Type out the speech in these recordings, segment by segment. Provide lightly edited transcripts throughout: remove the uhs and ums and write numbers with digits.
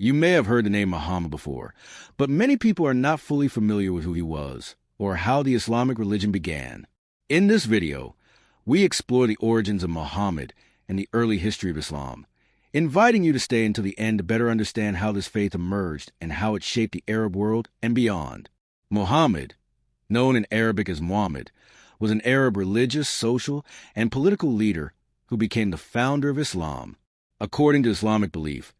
You may have heard the name Muhammad before, but many people are not fully familiar with who he was or how the Islamic religion began. In this video, we explore the origins of Muhammad and the early history of Islam, inviting you to stay until the end to better understand how this faith emerged and how it shaped the Arab world and beyond. Muhammad, known in Arabic as Muhammad, was an Arab religious, social, and political leader who became the founder of Islam. According to Islamic belief,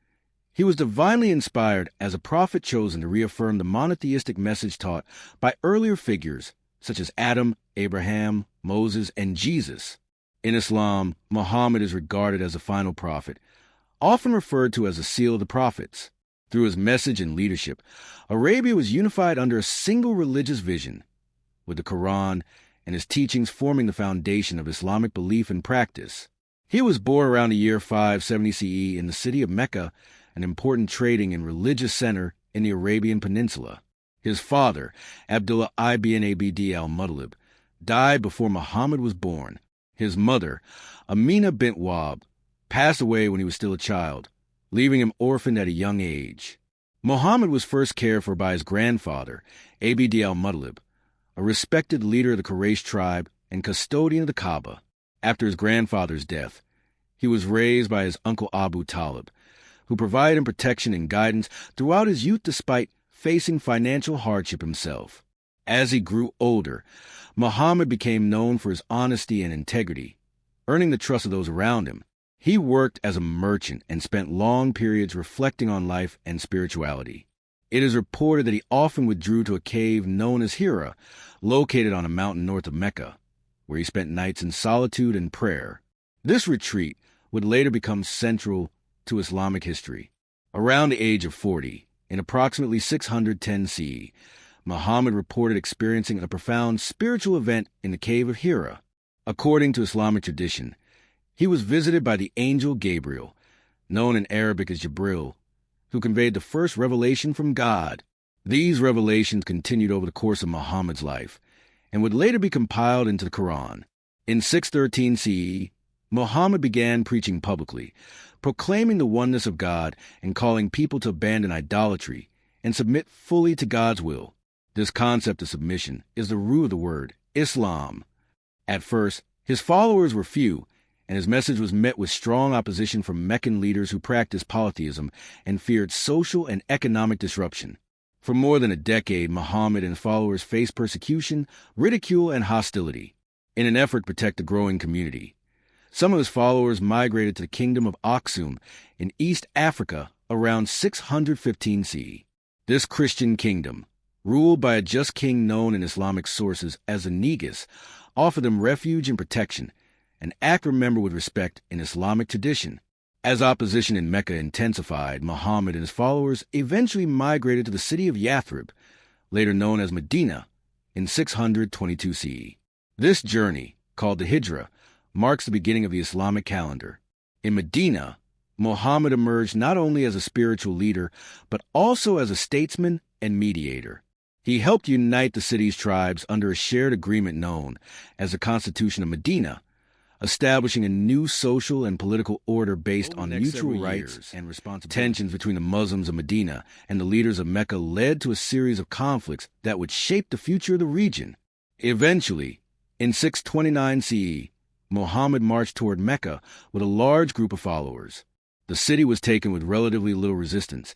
he was divinely inspired as a prophet chosen to reaffirm the monotheistic message taught by earlier figures such as Adam, Abraham, Moses, and Jesus. In Islam, Muhammad is regarded as a final prophet, often referred to as the seal of the prophets. Through his message and leadership, Arabia was unified under a single religious vision, with the Quran and his teachings forming the foundation of Islamic belief and practice. He was born around the year 570 CE in the city of Mecca, an important trading and religious center in the Arabian Peninsula. His father, Abdullah ibn Abd al-Muttalib, died before Muhammad was born. His mother, Amina bint Wahb, passed away when he was still a child, leaving him orphaned at a young age. Muhammad was first cared for by his grandfather, Abd al-Muttalib, a respected leader of the Quraysh tribe and custodian of the Kaaba. After his grandfather's death, he was raised by his uncle Abu Talib, who provided him protection and guidance throughout his youth despite facing financial hardship himself. As he grew older, Muhammad became known for his honesty and integrity, earning the trust of those around him. He worked as a merchant and spent long periods reflecting on life and spirituality. It is reported that he often withdrew to a cave known as Hira, located on a mountain north of Mecca, where he spent nights in solitude and prayer. This retreat would later become central to Islamic history. Around the age of 40, in approximately 610 CE, Muhammad reported experiencing a profound spiritual event in the Cave of Hira. According to Islamic tradition, he was visited by the angel Gabriel, known in Arabic as Jibril, who conveyed the first revelation from God. These revelations continued over the course of Muhammad's life and would later be compiled into the Quran. In 613 CE, Muhammad began preaching publicly, proclaiming the oneness of God and calling people to abandon idolatry and submit fully to God's will. This concept of submission is the root of the word Islam. At first, his followers were few, and his message was met with strong opposition from Meccan leaders who practiced polytheism and feared social and economic disruption. For more than a decade, Muhammad and his followers faced persecution, ridicule, and hostility. In an effort to protect the growing community, some of his followers migrated to the kingdom of Aksum in East Africa around 615 CE. This Christian kingdom, ruled by a just king known in Islamic sources as a Negus, offered them refuge and protection, an act remembered with respect in Islamic tradition. As opposition in Mecca intensified, Muhammad and his followers eventually migrated to the city of Yathrib, later known as Medina, in 622 CE. This journey, called the Hijra, marks the beginning of the Islamic calendar. In Medina, Muhammad emerged not only as a spiritual leader, but also as a statesman and mediator. He helped unite the city's tribes under a shared agreement known as the Constitution of Medina, establishing a new social and political order based on mutual rights and responsibilities. Tensions between the Muslims of Medina and the leaders of Mecca led to a series of conflicts that would shape the future of the region. Eventually, in 629 CE, Muhammad marched toward Mecca with a large group of followers. The city was taken with relatively little resistance,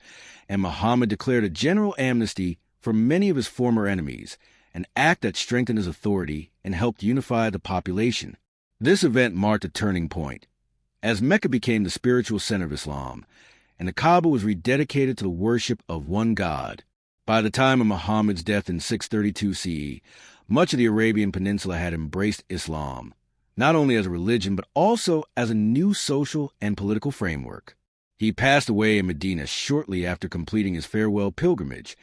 and Muhammad declared a general amnesty for many of his former enemies, an act that strengthened his authority and helped unify the population. This event marked a turning point, as Mecca became the spiritual center of Islam, and the Kaaba was rededicated to the worship of one God. By the time of Muhammad's death in 632 CE, much of the Arabian Peninsula had embraced Islam, not only as a religion, but also as a new social and political framework. He passed away in Medina shortly after completing his farewell pilgrimage,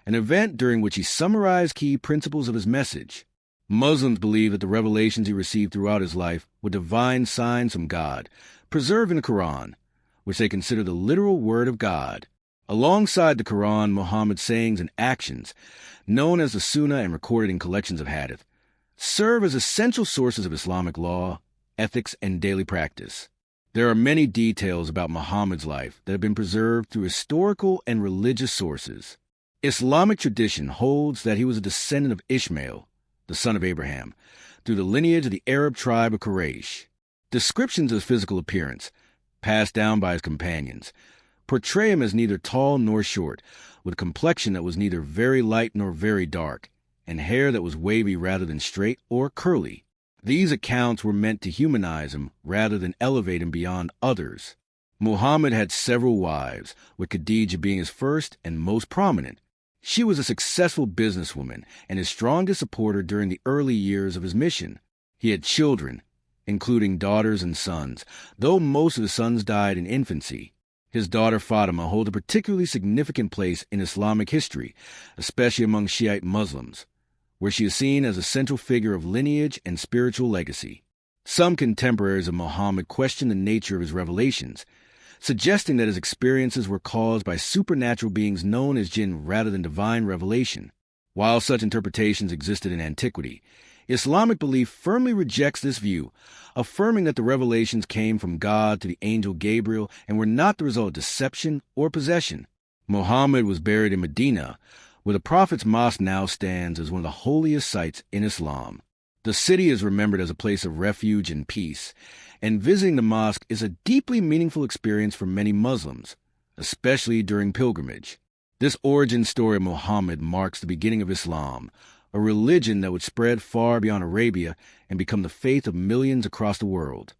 an event during which he summarized key principles of his message. Muslims believe that the revelations he received throughout his life were divine signs from God, preserved in the Quran, which they consider the literal word of God. Alongside the Quran, Muhammad's sayings and actions, known as the Sunnah and recorded in collections of hadith, serve as essential sources of Islamic law, ethics, and daily practice. There are many details about Muhammad's life that have been preserved through historical and religious sources. Islamic tradition holds that he was a descendant of Ishmael, the son of Abraham, through the lineage of the Arab tribe of Quraysh. Descriptions of his physical appearance, passed down by his companions, portray him as neither tall nor short, with a complexion that was neither very light nor very dark, and hair that was wavy rather than straight or curly. These accounts were meant to humanize him rather than elevate him beyond others. Muhammad had several wives, with Khadijah being his first and most prominent. She was a successful businesswoman and his strongest supporter during the early years of his mission. He had children, including daughters and sons, though most of his sons died in infancy. His daughter Fatima holds a particularly significant place in Islamic history, especially among Shiite Muslims, where she is seen as a central figure of lineage and spiritual legacy. Some contemporaries of Muhammad question the nature of his revelations, suggesting that his experiences were caused by supernatural beings known as jinn rather than divine revelation. While such interpretations existed in antiquity, Islamic belief firmly rejects this view, affirming that the revelations came from God to the angel Gabriel and were not the result of deception or possession. Muhammad was buried in Medina, where the Prophet's mosque now stands as one of the holiest sites in Islam. The city is remembered as a place of refuge and peace, and visiting the mosque is a deeply meaningful experience for many Muslims, especially during pilgrimage. This origin story of Muhammad marks the beginning of Islam, a religion that would spread far beyond Arabia and become the faith of millions across the world.